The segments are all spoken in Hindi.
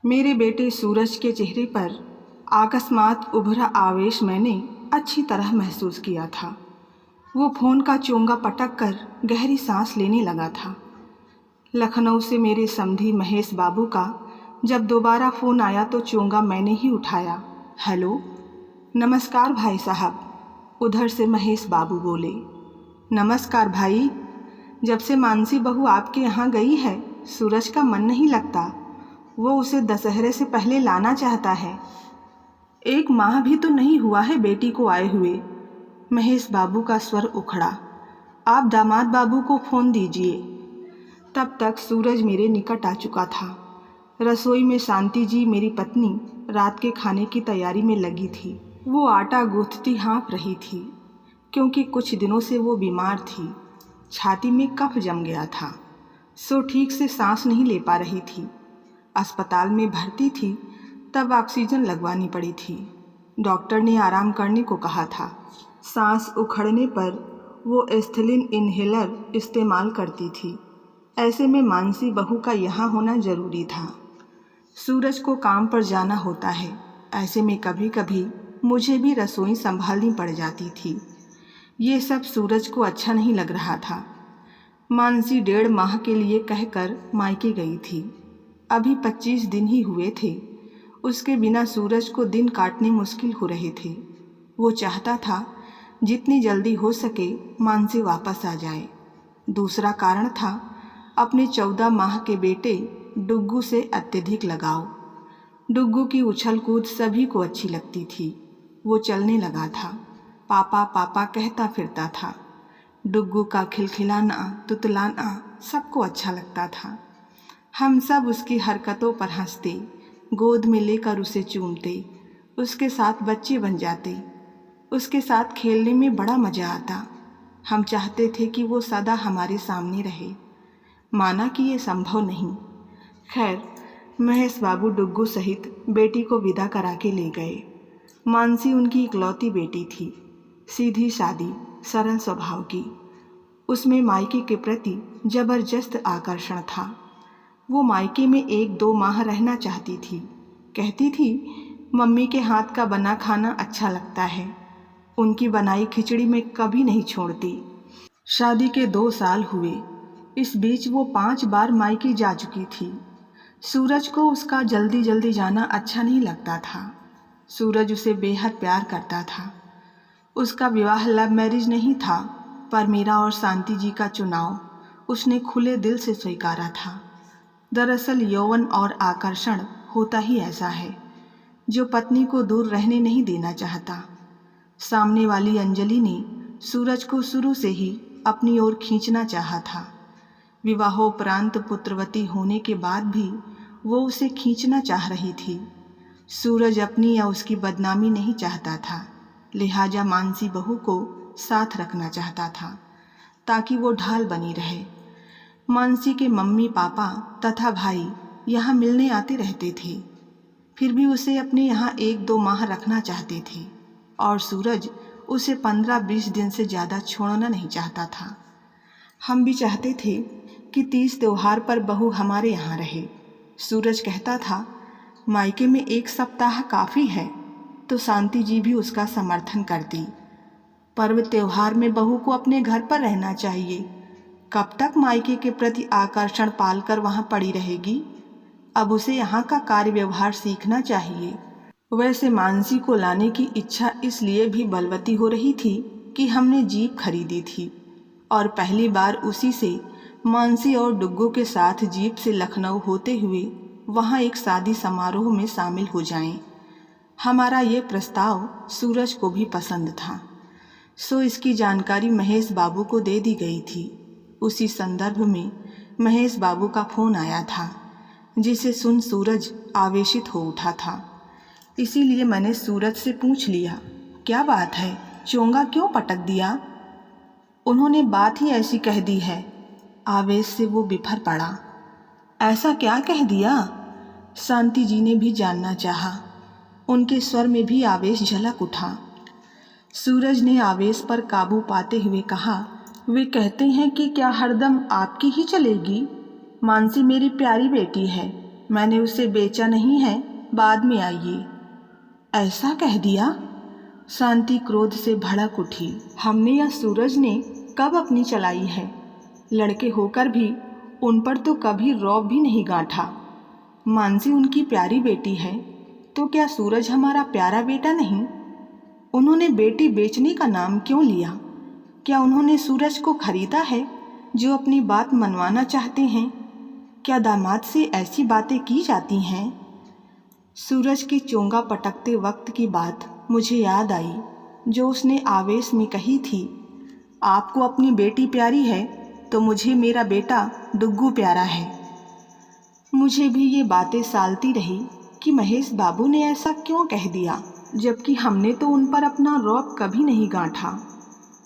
मेरे बेटे सूरज के चेहरे पर अकस्मात उभरा आवेश मैंने अच्छी तरह महसूस किया था। वो फ़ोन का चोंगा पटक कर गहरी सांस लेने लगा था। लखनऊ से मेरे समधी महेश बाबू का जब दोबारा फ़ोन आया तो चोंगा मैंने ही उठाया। हेलो, नमस्कार भाई साहब। उधर से महेश बाबू बोले। नमस्कार भाई। जब से मानसी बहू आपके यहाँ गई है, सूरज का मन नहीं लगता। वो उसे दशहरे से पहले लाना चाहता है। 1 माह भी तो नहीं हुआ है बेटी को आए हुए। महेश बाबू का स्वर उखड़ा। आप दामाद बाबू को फ़ोन दीजिए। तब तक सूरज मेरे निकट आ चुका था। रसोई में शांति जी मेरी पत्नी रात के खाने की तैयारी में लगी थी। वो आटा गूंथती हाँफ रही थी क्योंकि कुछ दिनों से वो बीमार थी। छाती में कफ जम गया था, सो ठीक से सांस नहीं ले पा रही थी। अस्पताल में भर्ती थी तब ऑक्सीजन लगवानी पड़ी थी। डॉक्टर ने आराम करने को कहा था। सांस उखड़ने पर वो एस्थलीन इन्हेलर इस्तेमाल करती थी। ऐसे में मानसी बहू का यहाँ होना ज़रूरी था। सूरज को काम पर जाना होता है। ऐसे में कभी कभी मुझे भी रसोई संभालनी पड़ जाती थी। ये सब सूरज को अच्छा नहीं लग रहा था। मानसी 1.5 माह के लिए कहकर मायके गई थी। अभी 25 दिन ही हुए थे। उसके बिना सूरज को दिन काटने मुश्किल हो रहे थे। वो चाहता था जितनी जल्दी हो सके मानसी वापस आ जाए। दूसरा कारण था अपने 14 माह के बेटे डुग्गू से अत्यधिक लगाव। डुग्गू की उछल कूद सभी को अच्छी लगती थी। वो चलने लगा था, पापा पापा कहता फिरता था। डुग्गू का खिलखिलाना, तुतलाना सबको अच्छा लगता था। हम सब उसकी हरकतों पर हंसते, गोद में लेकर उसे चूमते, उसके साथ बच्चे बन जाते। उसके साथ खेलने में बड़ा मज़ा आता। हम चाहते थे कि वो सदा हमारे सामने रहे। माना कि ये संभव नहीं। खैर, महेश बाबू डुग्गू सहित बेटी को विदा करा के ले गए। मानसी उनकी इकलौती बेटी थी, सीधी सादी, सरल स्वभाव की। उसमें मायके के प्रति जबरदस्त आकर्षण था। वो मायके में 1-2 माह रहना चाहती थी। कहती थी मम्मी के हाथ का बना खाना अच्छा लगता है। उनकी बनाई खिचड़ी में कभी नहीं छोड़ती। शादी के 2 साल हुए। इस बीच वो 5 बार मायके जा चुकी थी। सूरज को उसका जल्दी जल्दी जाना अच्छा नहीं लगता था। सूरज उसे बेहद प्यार करता था। उसका विवाह लव मैरिज नहीं था, पर मेरा और शांति जी का चुनाव उसने खुले दिल से स्वीकारा था। दरअसल यौवन और आकर्षण होता ही ऐसा है, जो पत्नी को दूर रहने नहीं देना चाहता। सामने वाली अंजलि ने सूरज को शुरू से ही अपनी ओर खींचना चाहा था। विवाहोपरांत पुत्रवती होने के बाद भी वो उसे खींचना चाह रही थी। सूरज अपनी या उसकी बदनामी नहीं चाहता था, लिहाजा मानसी बहू को साथ रखना चाहता था ताकि वो ढाल बनी रहे। मानसी के मम्मी पापा तथा भाई यहाँ मिलने आते रहते थे, फिर भी उसे अपने यहाँ 1-2 माह रखना चाहते थे और सूरज उसे 15-20 दिन से ज़्यादा छोड़ना नहीं चाहता था। हम भी चाहते थे कि 30 त्योहार पर बहू हमारे यहाँ रहे। सूरज कहता था मायके में 1 सप्ताह काफ़ी है, तो शांति जी भी उसका समर्थन करती। पर्व त्योहार में बहू को अपने घर पर रहना चाहिए। कब तक मायके के प्रति आकर्षण पालकर वहाँ पड़ी रहेगी? अब उसे यहाँ का कार्य व्यवहार सीखना चाहिए। वैसे मानसी को लाने की इच्छा इसलिए भी बलवती हो रही थी कि हमने जीप खरीदी थी और पहली बार उसी से मानसी और डुग्गू के साथ जीप से लखनऊ होते हुए वहाँ एक शादी समारोह में शामिल हो जाएं। हमारा ये प्रस्ताव सूरज को भी पसंद था, सो इसकी जानकारी महेश बाबू को दे दी गई थी। उसी संदर्भ में महेश बाबू का फ़ोन आया था, जिसे सुन सूरज आवेशित हो उठा था। इसीलिए मैंने सूरज से पूछ लिया, क्या बात है, चोंगा क्यों पटक दिया? उन्होंने बात ही ऐसी कह दी है। आवेश से वो बिफर पड़ा। ऐसा क्या कह दिया? शांति जी ने भी जानना चाहा। उनके स्वर में भी आवेश झलक उठा। सूरज ने आवेश पर काबू पाते हुए कहा, वे कहते हैं कि क्या हरदम आपकी ही चलेगी? मानसी मेरी प्यारी बेटी है, मैंने उसे बेचा नहीं है, बाद में आइए। ऐसा कह दिया? शांति क्रोध से भड़क उठी। हमने या सूरज ने कब अपनी चलाई है? लड़के होकर भी उन पर तो कभी रौब भी नहीं गांठा। मानसी उनकी प्यारी बेटी है, तो क्या सूरज हमारा प्यारा बेटा नहीं? उन्होंने बेटी बेचने का नाम क्यों लिया? क्या उन्होंने सूरज को खरीदा है जो अपनी बात मनवाना चाहते हैं? क्या दामाद से ऐसी बातें की जाती हैं? सूरज की चोंगा पटकते वक्त की बात मुझे याद आई जो उसने आवेश में कही थी। आपको अपनी बेटी प्यारी है तो मुझे मेरा बेटा डुग्गू प्यारा है। मुझे भी ये बातें सालती रही कि महेश बाबू ने ऐसा क्यों कह दिया, जबकि हमने तो उन पर अपना रौब कभी नहीं गांठा।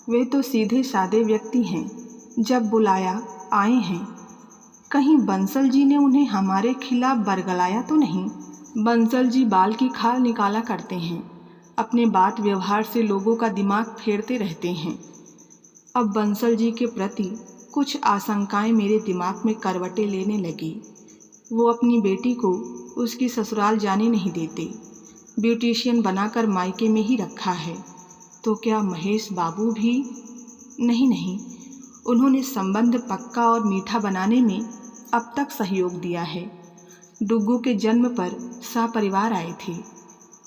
वे तो सीधे सादे व्यक्ति हैं, जब बुलाया आए हैं। कहीं बंसल जी ने उन्हें हमारे खिलाफ बरगलाया तो नहीं? बंसल जी बाल की खाल निकाला करते हैं, अपने बात व्यवहार से लोगों का दिमाग फेरते रहते हैं। अब बंसल जी के प्रति कुछ आशंकाएं मेरे दिमाग में करवटें लेने लगी। वो अपनी बेटी को उसकी ससुराल जाने नहीं देते, ब्यूटिशियन बनाकर मायके में ही रखा है। तो क्या महेश बाबू भी? नहीं, उन्होंने संबंध पक्का और मीठा बनाने में अब तक सहयोग दिया है। डुग्गू के जन्म पर सपरिवार आए थे,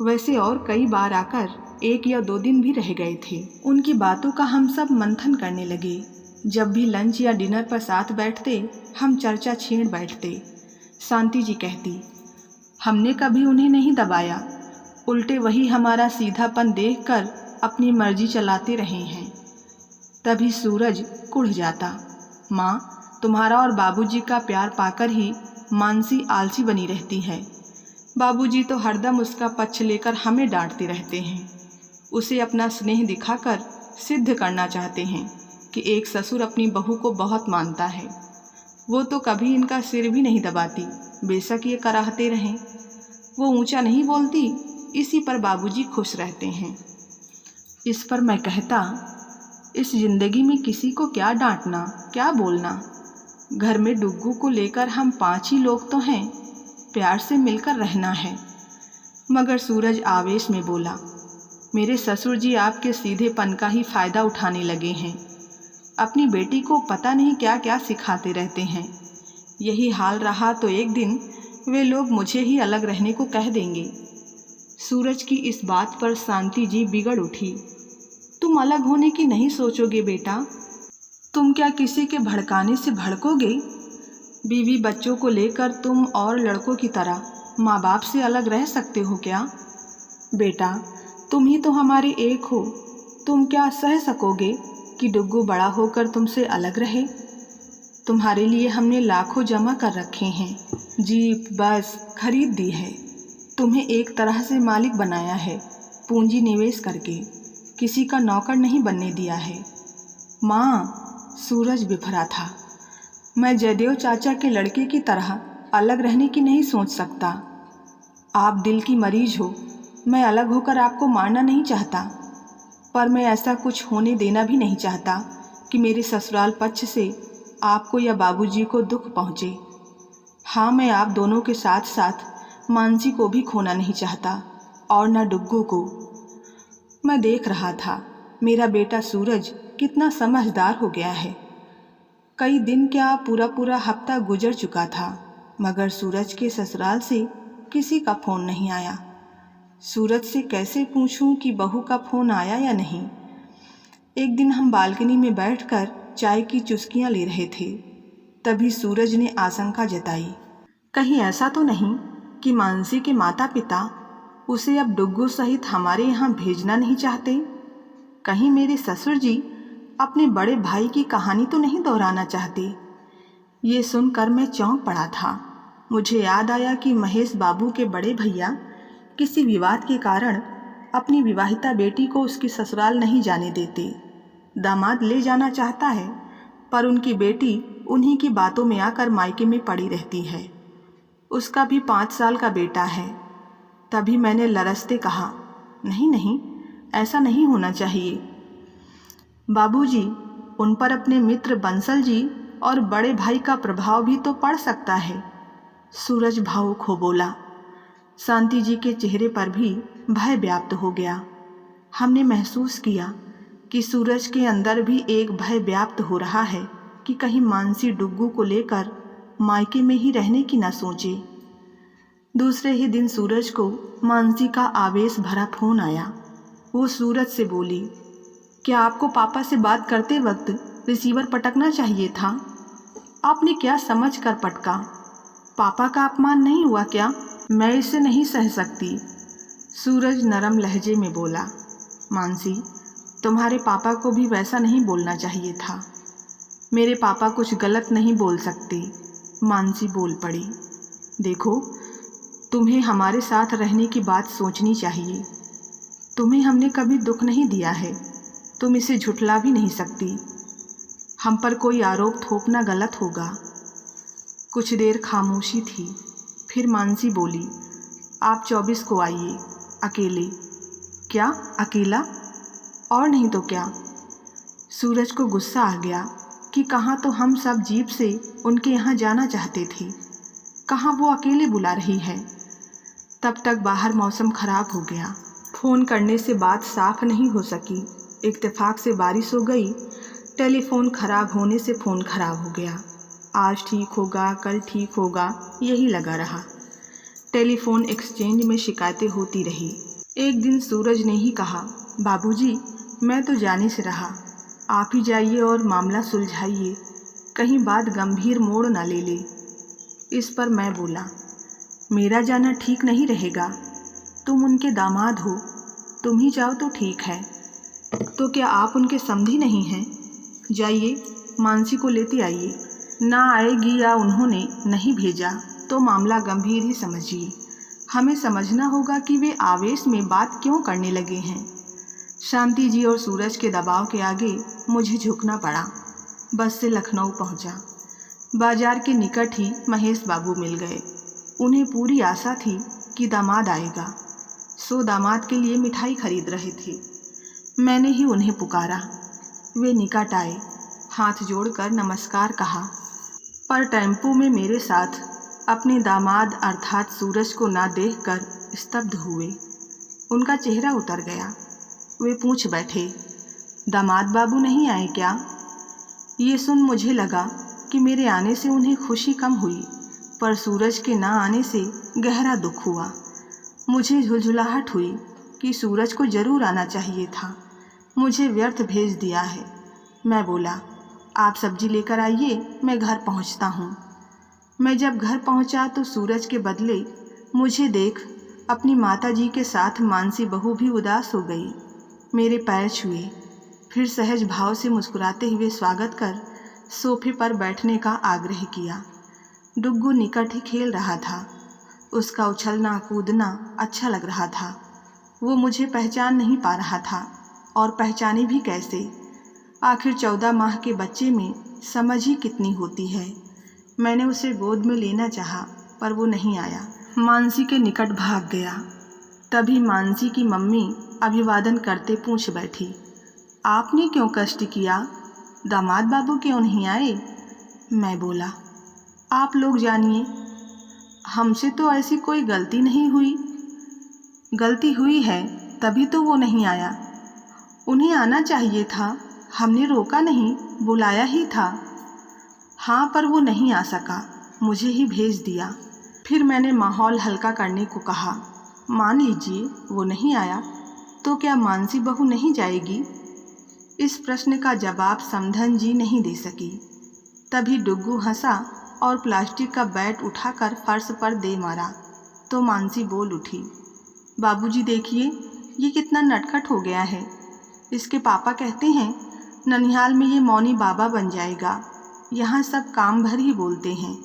वैसे और कई बार आकर 1 या 2 दिन भी रह गए थे। उनकी बातों का हम सब मंथन करने लगे। जब भी लंच या डिनर पर साथ बैठते, हम चर्चा छेड़ बैठते। शांति जी कहती, हमने कभी उन्हें नहीं दबाया, उल्टे वही हमारा सीधापन देखकर अपनी मर्जी चलाते रहे हैं। तभी सूरज कुढ़ जाता, माँ, तुम्हारा और बाबूजी का प्यार पाकर ही मानसी आलसी बनी रहती है। बाबूजी तो हरदम उसका पक्ष लेकर हमें डांटते रहते हैं। उसे अपना स्नेह दिखाकर सिद्ध करना चाहते हैं कि एक ससुर अपनी बहू को बहुत मानता है। वो तो कभी इनका सिर भी नहीं दबाती, बेशक ये कराहते रहें। वो ऊंचा नहीं बोलती, इसी पर बाबूजी खुश रहते हैं। इस पर मैं कहता, इस जिंदगी में किसी को क्या डांटना, क्या बोलना। घर में डुग्गू को लेकर हम 5 ही लोग तो हैं, प्यार से मिलकर रहना है। मगर सूरज आवेश में बोला, मेरे ससुर जी आपके सीधेपन का ही फ़ायदा उठाने लगे हैं। अपनी बेटी को पता नहीं क्या क्या सिखाते रहते हैं। यही हाल रहा तो एक दिन वे लोग मुझे ही अलग रहने को कह देंगे। सूरज की इस बात पर शांति जी बिगड़ उठी। तुम अलग होने की नहीं सोचोगे बेटा? तुम क्या किसी के भड़काने से भड़कोगे? बीवी बच्चों को लेकर तुम और लड़कों की तरह माँ बाप से अलग रह सकते हो क्या? बेटा, तुम ही तो हमारे एक हो। तुम क्या सह सकोगे कि डुग्गू बड़ा होकर तुमसे अलग रहे? तुम्हारे लिए हमने लाखों जमा कर रखे हैं, जीप बस खरीद दी है, तुम्हें एक तरह से मालिक बनाया है, पूंजी निवेश करके, किसी का नौकर नहीं बनने दिया है। माँ, सूरज बिफरा था, मैं जयदेव चाचा के लड़के की तरह अलग रहने की नहीं सोच सकता। आप दिल की मरीज हो, मैं अलग होकर आपको मारना नहीं चाहता, पर मैं ऐसा कुछ होने देना भी नहीं चाहता कि मेरे ससुराल पक्ष से आपको या बाबूजी को दुख पहुँचे। हाँ, मैं आप दोनों के साथ साथ मानसी को भी खोना नहीं चाहता, और न डुग्गू को। मैं देख रहा था मेरा बेटा सूरज कितना समझदार हो गया है। कई दिन क्या पूरा हफ्ता गुजर चुका था, मगर सूरज के ससुराल से किसी का फ़ोन नहीं आया। सूरज से कैसे पूछूं कि बहू का फ़ोन आया या नहीं। एक दिन हम बालकनी में बैठकर चाय की चुस्कियां ले रहे थे, तभी सूरज ने आशंका जताई, कहीं ऐसा तो नहीं कि मानसी के माता पिता उसे अब डुग्गू सहित हमारे यहाँ भेजना नहीं चाहते? कहीं मेरे ससुर जी अपने बड़े भाई की कहानी तो नहीं दोहराना चाहते? ये सुनकर मैं चौंक पड़ा था। मुझे याद आया कि महेश बाबू के बड़े भैया किसी विवाद के कारण अपनी विवाहिता बेटी को उसकी ससुराल नहीं जाने देते। दामाद ले जाना चाहता है, पर उनकी बेटी उन्हीं की बातों में आकर मायके में पड़ी रहती है। उसका भी 5 साल का बेटा है। तभी मैंने लरसते कहा, नहीं, ऐसा नहीं होना चाहिए। बाबूजी, उन पर अपने मित्र बंसल जी और बड़े भाई का प्रभाव भी तो पड़ सकता है। सूरज भावुक हो बोला। शांति जी के चेहरे पर भी भय व्याप्त हो गया। हमने महसूस किया कि सूरज के अंदर भी एक भय व्याप्त हो रहा है कि कहीं मानसी डुग्गू को लेकर मायके में ही रहने की ना सोचे। दूसरे ही दिन सूरज को मानसी का आवेश भरा फोन आया। वो सूरज से बोली, क्या आपको पापा से बात करते वक्त रिसीवर पटकना चाहिए था? आपने क्या समझ कर पटका? पापा का अपमान नहीं हुआ क्या? मैं इसे नहीं सह सकती। सूरज नरम लहजे में बोला, मानसी, तुम्हारे पापा को भी वैसा नहीं बोलना चाहिए था। मेरे पापा कुछ गलत नहीं बोल सकते। मानसी बोल पड़ी, देखो, तुम्हें हमारे साथ रहने की बात सोचनी चाहिए। तुम्हें हमने कभी दुख नहीं दिया है, तुम इसे झुठला भी नहीं सकती। हम पर कोई आरोप थोपना गलत होगा। कुछ देर खामोशी थी, फिर मानसी बोली, आप 24 को आइए, अकेले। क्या अकेला? और नहीं तो क्या। सूरज को गुस्सा आ गया कि कहाँ तो हम सब जीप से उनके यहाँ जाना चाहते थे, कहाँ वो अकेले बुला रही है। तब तक बाहर मौसम खराब हो गया। फ़ोन करने से बात साफ नहीं हो सकी। इत्तेफाक से बारिश हो गई। टेलीफोन खराब होने से फ़ोन खराब हो गया। आज ठीक होगा, कल ठीक होगा, यही लगा रहा। टेलीफोन एक्सचेंज में शिकायतें होती रही। एक दिन सूरज ने ही कहा, बाबूजी, मैं तो जाने से रहा, आप ही जाइए और मामला सुलझाइए, कहीं बात गंभीर मोड़ न ले ले। इस पर मैं बोला, मेरा जाना ठीक नहीं रहेगा। तुम उनके दामाद हो, तुम ही जाओ तो ठीक है। तो क्या आप उनके समधी नहीं हैं? जाइए, मानसी को लेते आइए। ना आएगी या उन्होंने नहीं भेजा तो मामला गंभीर ही समझिए। हमें समझना होगा कि वे आवेश में बात क्यों करने लगे हैं। शांति जी और सूरज के दबाव के आगे मुझे झुकना पड़ा। बस से लखनऊ पहुंचा। बाजार के निकट ही महेश बाबू मिल गए। उन्हें पूरी आशा थी कि दामाद आएगा, सो दामाद के लिए मिठाई खरीद रहे थे। मैंने ही उन्हें पुकारा। वे निकट आए, हाथ जोड़कर नमस्कार कहा, पर टेम्पो में मेरे साथ अपने दामाद अर्थात सूरज को ना देखकर स्तब्ध हुए। उनका चेहरा उतर गया। वे पूछ बैठे, दामाद बाबू नहीं आए क्या? ये सुन मुझे लगा कि मेरे आने से उन्हें खुशी कम हुई, पर सूरज के ना आने से गहरा दुख हुआ। मुझे झुलझुलाहट हुई कि सूरज को जरूर आना चाहिए था, मुझे व्यर्थ भेज दिया है। मैं बोला, आप सब्जी लेकर आइए, मैं घर पहुंचता हूँ। मैं जब घर पहुंचा तो सूरज के बदले मुझे देख अपनी माता जी के साथ मानसी बहू भी उदास हो गई। मेरे पैर छुए, फिर सहज भाव से मुस्कुराते हुए स्वागत कर सोफे पर बैठने का आग्रह किया। डुग्गू निकट ही खेल रहा था। उसका उछलना कूदना अच्छा लग रहा था। वो मुझे पहचान नहीं पा रहा था, और पहचाने भी कैसे। आखिर 14 माह के बच्चे में समझ ही कितनी होती है। मैंने उसे गोद में लेना चाहा, पर वो नहीं आया। मानसी के निकट भाग गया। तभी मानसी की मम्मी अभिवादन करते पूछ बैठी, आपने क्यों कष्ट किया? दामाद बाबू क्यों नहीं आए? मैं बोला, आप लोग जानिए, हमसे तो ऐसी कोई गलती नहीं हुई। गलती हुई है तभी तो वो नहीं आया। उन्हें आना चाहिए था, हमने रोका नहीं, बुलाया ही था। हाँ, पर वो नहीं आ सका, मुझे ही भेज दिया। फिर मैंने माहौल हल्का करने को कहा, मान लीजिए वो नहीं आया तो क्या मानसी बहू नहीं जाएगी? इस प्रश्न का जवाब समधन जी नहीं दे सकी। तभी डुग्गू हंसा और प्लास्टिक का बैट उठाकर फर्श पर दे मारा तो मानसी बोल उठी, बाबूजी देखिए, ये कितना नटखट हो गया है। इसके पापा कहते हैं ननिहाल में ये मौनी बाबा बन जाएगा, यहाँ सब काम भर ही बोलते हैं।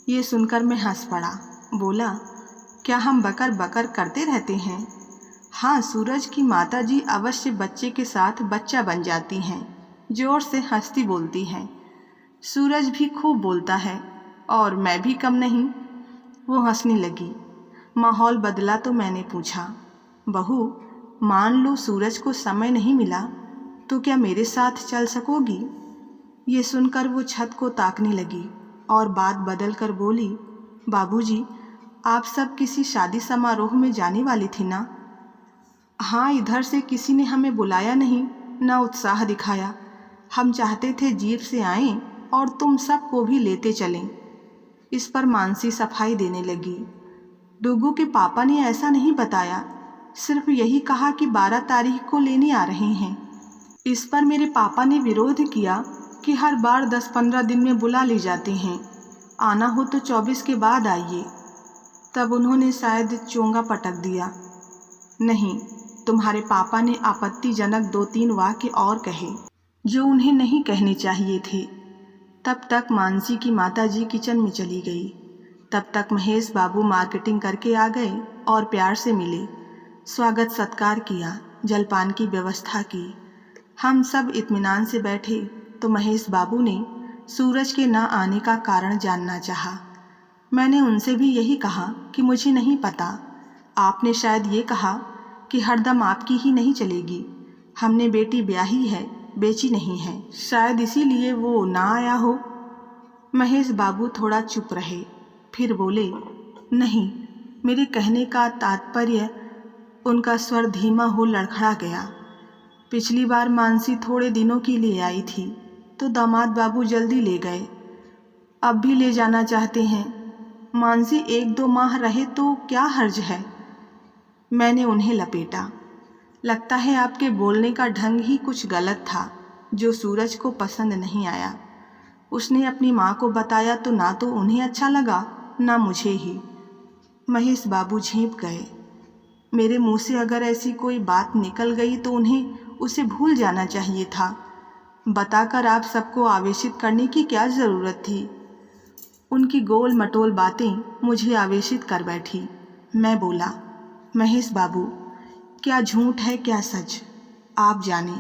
ये सुनकर मैं हंस पड़ा। बोला, क्या हम बकर बकर करते रहते हैं? हाँ, सूरज की माताजी अवश्य बच्चे के साथ बच्चा बन जाती हैं, जोर से हंसती बोलती हैं। सूरज भी खूब बोलता है और मैं भी कम नहीं। वो हंसने लगी। माहौल बदला तो मैंने पूछा, बहू, मान लो सूरज को समय नहीं मिला तो क्या मेरे साथ चल सकोगी? ये सुनकर वो छत को ताकने लगी और बात बदल कर बोली, बाबूजी, आप सब किसी शादी समारोह में जाने वाली थी ना? हाँ, इधर से किसी ने हमें बुलाया नहीं, ना उत्साह दिखाया। हम चाहते थे जीप से आएं और तुम सबको भी लेते चलें। इस पर मानसी सफाई देने लगी। डुगू के पापा ने ऐसा नहीं बताया, सिर्फ यही कहा कि 12 तारीख को लेने आ रहे हैं। इस पर मेरे पापा ने विरोध किया कि हर बार 10-15 दिन में बुला ले जाते हैं, आना हो तो 24 के बाद आइए। तब उन्होंने शायद चोंगा पटक दिया। नहीं, तुम्हारे पापा ने आपत्तिजनक 2-3 वाक्य और कहे जो उन्हें नहीं कहने चाहिए थे। तब तक मानसी की माताजी किचन में चली गई। तब तक महेश बाबू मार्केटिंग करके आ गए और प्यार से मिले, स्वागत सत्कार किया, जलपान की व्यवस्था की। हम सब इत्मीनान से बैठे तो महेश बाबू ने सूरज के न आने का कारण जानना चाहा। मैंने उनसे भी यही कहा कि मुझे नहीं पता। आपने शायद ये कहा कि हरदम आपकी ही नहीं चलेगी। हमने बेटी ब्याही है, बेची नहीं है, शायद इसीलिए वो ना आया हो। महेश बाबू थोड़ा चुप रहे, फिर बोले, नहीं, मेरे कहने का तात्पर्य। उनका स्वर धीमा हो लड़खड़ा गया। पिछली बार मानसी थोड़े दिनों के लिए आई थी तो दामाद बाबू जल्दी ले गए, अब भी ले जाना चाहते हैं। मानसी 1-2 माह रहे तो क्या हर्ज है? मैंने उन्हें लपेटा। लगता है आपके बोलने का ढंग ही कुछ गलत था, जो सूरज को पसंद नहीं आया। उसने अपनी माँ को बताया तो ना तो उन्हें अच्छा लगा, ना मुझे ही। महेश बाबू झेंप गए। मेरे मुंह से अगर ऐसी कोई बात निकल गई तो उन्हें उसे भूल जाना चाहिए था। बताकर आप सबको आवेशित करने की क्या ज़रूरत थी? उनकी गोल मटोल बातें मुझे आवेशित कर बैठी। मैं बोला, महेश बाबू, क्या झूठ है क्या सच आप जाने,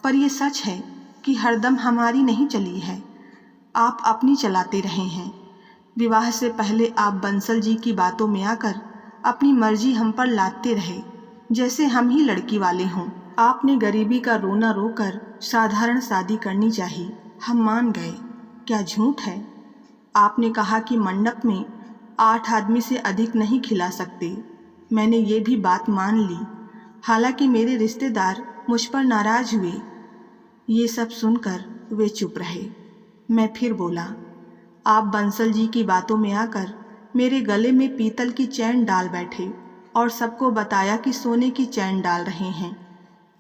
पर यह सच है कि हरदम हमारी नहीं चली है, आप अपनी चलाते रहे हैं। विवाह से पहले आप बंसल जी की बातों में आकर अपनी मर्जी हम पर लादते रहे, जैसे हम ही लड़की वाले हों। आपने गरीबी का रोना रोकर साधारण शादी करनी चाहिए, हम मान गए। क्या झूठ है? आपने कहा कि मंडप में 8 आदमी से अधिक नहीं खिला सकते। मैंने ये भी बात मान ली, हालांकि मेरे रिश्तेदार मुझ पर नाराज हुए। ये सब सुनकर वे चुप रहे। मैं फिर बोला, आप बंसल जी की बातों में आकर मेरे गले में पीतल की चैन डाल बैठे और सबको बताया कि सोने की चैन डाल रहे हैं।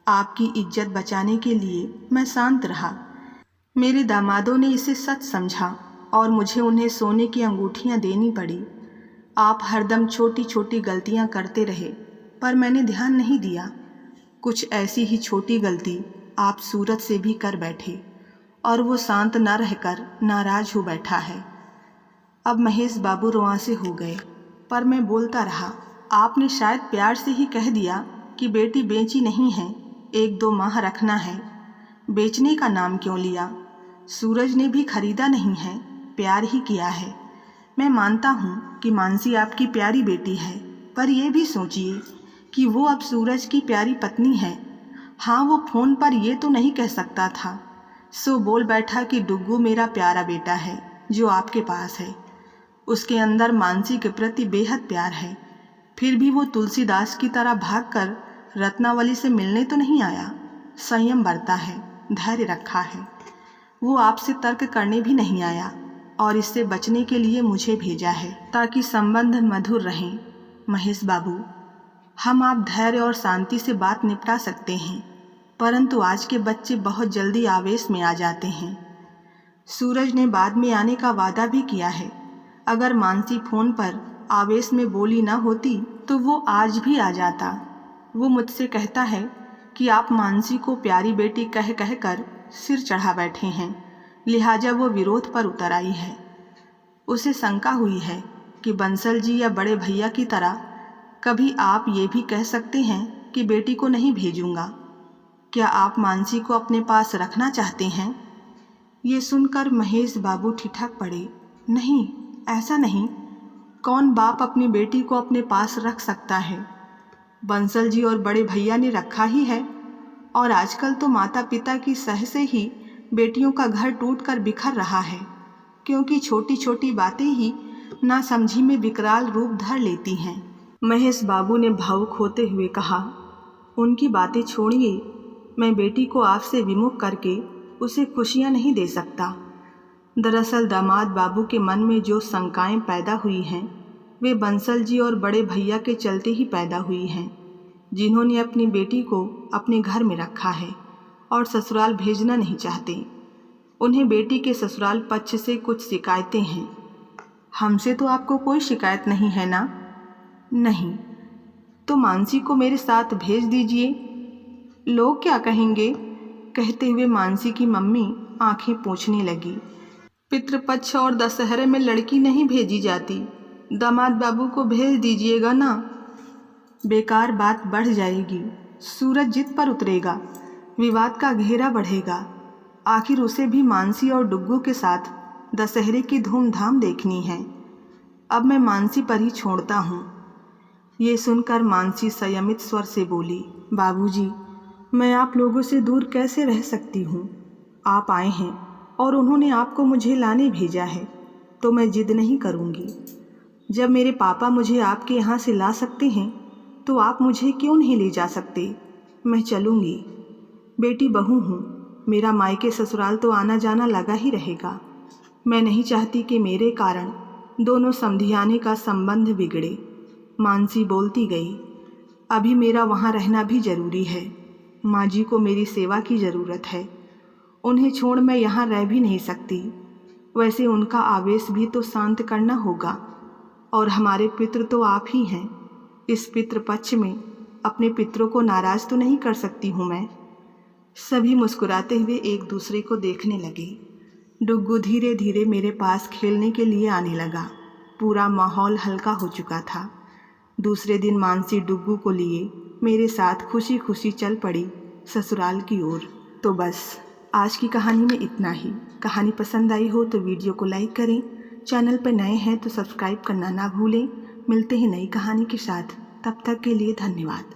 आपकी इज्जत बचाने के लिए मैं शांत रहा। मेरे दामादों ने इसे सच समझा और मुझे उन्हें सोने की अंगूठियां देनी पड़ी। आप हरदम छोटी छोटी गलतियां करते रहे, पर मैंने ध्यान नहीं दिया। कुछ ऐसी ही छोटी गलती आप सूरज से भी कर बैठे और वो शांत न रहकर नाराज हो बैठा है। अब महेश बाबू रुआंसे हो गए, पर मैं बोलता रहा। आपने शायद प्यार से ही कह दिया कि बेटी बेची नहीं है, 1-2 माह रखना है। बेचने का नाम क्यों लिया? सूरज ने भी खरीदा नहीं है, प्यार ही किया है। मैं मानता हूँ कि मानसी आपकी प्यारी बेटी है, पर यह भी सोचिए कि वो अब सूरज की प्यारी पत्नी है। हाँ, वो फ़ोन पर ये तो नहीं कह सकता था, सो बोल बैठा कि डुग्गू मेरा प्यारा बेटा है जो आपके पास है। उसके अंदर मानसी के प्रति बेहद प्यार है। फिर भी वो तुलसीदास की तरह भागकर रत्नावली से मिलने तो नहीं आया। संयम बरता है, धैर्य रखा है। वो आपसे तर्क करने भी नहीं आया और इससे बचने के लिए मुझे भेजा है ताकि संबंध मधुर रहें। महेश बाबू, हम आप धैर्य और शांति से बात निपटा सकते हैं, परंतु आज के बच्चे बहुत जल्दी आवेश में आ जाते हैं। सूरज ने बाद में आने का वादा भी किया है। अगर मानसी फ़ोन पर आवेश में बोली ना होती तो वो आज भी आ जाता। वो मुझसे कहता है कि आप मानसी को प्यारी बेटी कह कह कर सिर चढ़ा बैठे हैं, लिहाजा वो विरोध पर उतर आई है। उसे शंका हुई है कि बंसल जी या बड़े भैया की तरह कभी आप ये भी कह सकते हैं कि बेटी को नहीं भेजूंगा। क्या आप मानसी को अपने पास रखना चाहते हैं? ये सुनकर महेश बाबू ठिठक पड़े। नहीं, ऐसा नहीं। कौन बाप अपनी बेटी को अपने पास रख सकता है? बंसल जी और बड़े भैया ने रखा ही है, और आजकल तो माता पिता की सह से ही बेटियों का घर टूटकर बिखर रहा है, क्योंकि छोटी छोटी बातें ही नासमझी में विकराल रूप धर लेती हैं। महेश बाबू ने भावुक होते हुए कहा, उनकी बातें छोड़िए, मैं बेटी को आपसे विमुख करके उसे खुशियाँ नहीं दे सकता। दरअसल दामाद बाबू के मन में जो शंकाएं पैदा हुई हैं वे बंसल जी और बड़े भैया के चलते ही पैदा हुई हैं, जिन्होंने अपनी बेटी को अपने घर में रखा है और ससुराल भेजना नहीं चाहते। उन्हें बेटी के ससुराल पक्ष से कुछ शिकायतें हैं। हमसे तो आपको कोई शिकायत नहीं है ना? नहीं। तो मानसी को मेरे साथ भेज दीजिए। लोग क्या कहेंगे? कहते हुए मानसी की मम्मी आंखें पोंछने लगी। पितृपक्ष और दशहरे में लड़की नहीं भेजी जाती, दामाद बाबू को भेज दीजिएगा ना। बेकार बात बढ़ जाएगी, सूरज जिद पर उतरेगा, विवाद का घेरा बढ़ेगा। आखिर उसे भी मानसी और डुग्गू के साथ दशहरे की धूमधाम देखनी है। अब मैं मानसी पर ही छोड़ता हूँ। ये सुनकर मानसी संयमित स्वर से बोली, बाबूजी, मैं आप लोगों से दूर कैसे रह सकती हूँ? आप आए हैं और उन्होंने आपको मुझे लाने भेजा है, तो मैं जिद नहीं करूँगी। जब मेरे पापा मुझे आपके यहाँ से ला सकते हैं तो आप मुझे क्यों नहीं ले जा सकते? मैं चलूँगी। बेटी बहू हूँ, मेरा मायके ससुराल तो आना जाना लगा ही रहेगा। मैं नहीं चाहती कि मेरे कारण दोनों समधियाने का संबंध बिगड़े। मानसी बोलती गई, अभी मेरा वहाँ रहना भी ज़रूरी है। माँ जी को मेरी सेवा की ज़रूरत है, उन्हें छोड़ मैं यहाँ रह भी नहीं सकती। वैसे उनका आवेश भी तो शांत करना होगा, और हमारे पितृ तो आप ही हैं। इस पितृपक्ष में अपने पितरों को नाराज़ तो नहीं कर सकती हूँ मैं। सभी मुस्कुराते हुए एक दूसरे को देखने लगे। डुग्गू धीरे धीरे मेरे पास खेलने के लिए आने लगा। पूरा माहौल हल्का हो चुका था। दूसरे दिन मानसी डुग्गू को लिए मेरे साथ खुशी खुशी चल पड़ी ससुराल की ओर। तो बस आज की कहानी में इतना ही। कहानी पसंद आई हो तो वीडियो को लाइक करें, चैनल पर नए हैं तो सब्सक्राइब करना ना भूलें। मिलते हैं नई कहानी के साथ, तब तक के लिए धन्यवाद।